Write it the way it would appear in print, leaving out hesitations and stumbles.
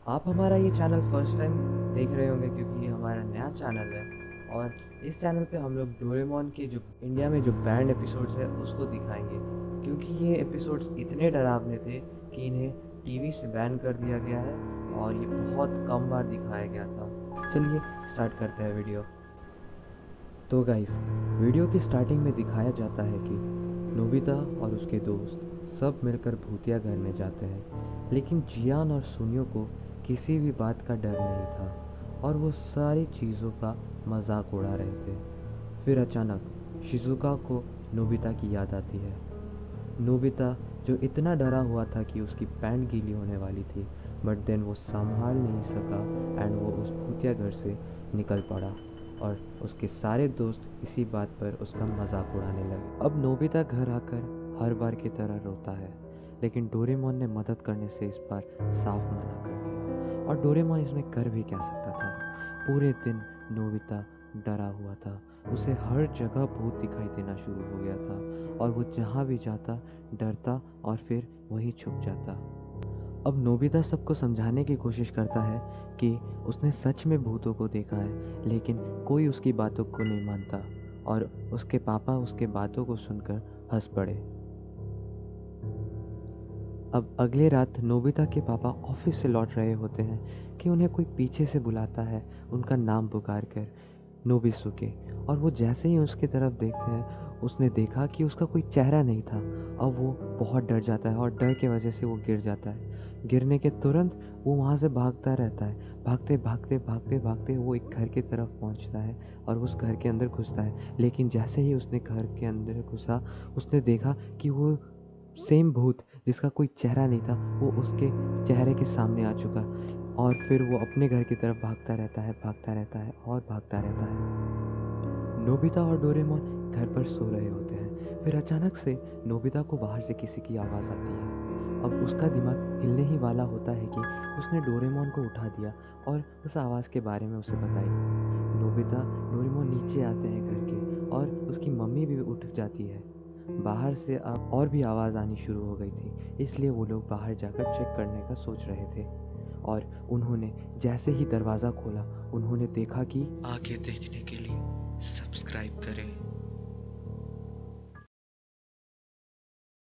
आप हमारा ये चैनल फर्स्ट टाइम देख रहे होंगे क्योंकि ये हमारा नया चैनल है। और इस चैनल पे हम लोग डोरेमोन के जो इंडिया में जो बैंड एपिसोड्स है उसको दिखाएंगे, क्योंकि ये एपिसोड्स इतने डरावने थे कि इन्हें टीवी से बैन कर दिया गया है और ये बहुत कम बार दिखाया गया था। चलिए स्टार्ट करते हैं वीडियो। तो गाइस, वीडियो की स्टार्टिंग में दिखाया जाता है कि नोबिता और उसके दोस्त सब मिलकर भूतिया घर में जाते हैं, लेकिन जियान और सुनियो को किसी भी बात का डर नहीं था और वो सारी चीज़ों का मजाक उड़ा रहे थे। फिर अचानक शिजुका को नोबिता की याद आती है। नोबिता जो इतना डरा हुआ था कि उसकी पैंट गीली होने वाली थी, बट देन वो संभाल नहीं सका एंड वो उस भूतिया घर से निकल पड़ा और उसके सारे दोस्त इसी बात पर उसका मजाक उड़ाने लगे। अब नोबिता घर आकर हर बार की तरह रोता है, लेकिन डोरेमोन ने मदद करने से इस बार साफ मना कर दिया। और डोरेमोन इसमें कर भी क्या सकता था। पूरे दिन नोबिता डरा हुआ था। उसे हर जगह भूत दिखाई देना शुरू हो गया था और वो जहाँ भी जाता डरता और फिर वहीं छुप जाता। अब नोबिता सबको समझाने की कोशिश करता है कि उसने सच में भूतों को देखा है, लेकिन कोई उसकी बातों को नहीं मानता और उसके पापा उसके बातों को सुनकर हंस पड़े। अब अगली रात नोबिता के पापा ऑफिस से लौट रहे होते हैं कि उन्हें कोई पीछे से बुलाता है उनका नाम पुकार कर, नोबिसुके। और वो जैसे ही उसकी तरफ देखते हैं उसने देखा कि उसका कोई चेहरा नहीं था। अब वो बहुत डर जाता है और डर की वजह से वो गिर जाता है। गिरने के तुरंत वो वहाँ से भागता रहता है। भागते भागते भागते भागते वो एक घर की तरफ पहुँचता है और उस घर के अंदर घुसता है। लेकिन जैसे ही उसने घर के अंदर घुसा उसने देखा कि वो सेम भूत जिसका कोई चेहरा नहीं था वो उसके चेहरे के सामने आ चुका। और फिर वो अपने घर की तरफ भागता रहता है, भागता रहता है और भागता रहता है। नोबिता और डोरेमोन घर पर सो रहे होते हैं। फिर अचानक से नोबिता को बाहर से किसी की आवाज़ आती है। अब उसका दिमाग हिलने ही वाला होता है कि उसने डोरेमोन को उठा दिया और उस आवाज़ के बारे में उसे बताई। नोबिता डोरेमोन नीचे आते हैं घर के और उसकी मम्मी भी उठ जाती है। बाहर से अब और भी आवाज़ आनी शुरू हो गई थी, इसलिए वो लोग बाहर जाकर चेक करने का सोच रहे थे। और उन्होंने जैसे ही दरवाज़ा खोला उन्होंने देखा कि आगे देखने के लिए सब्सक्राइब करें।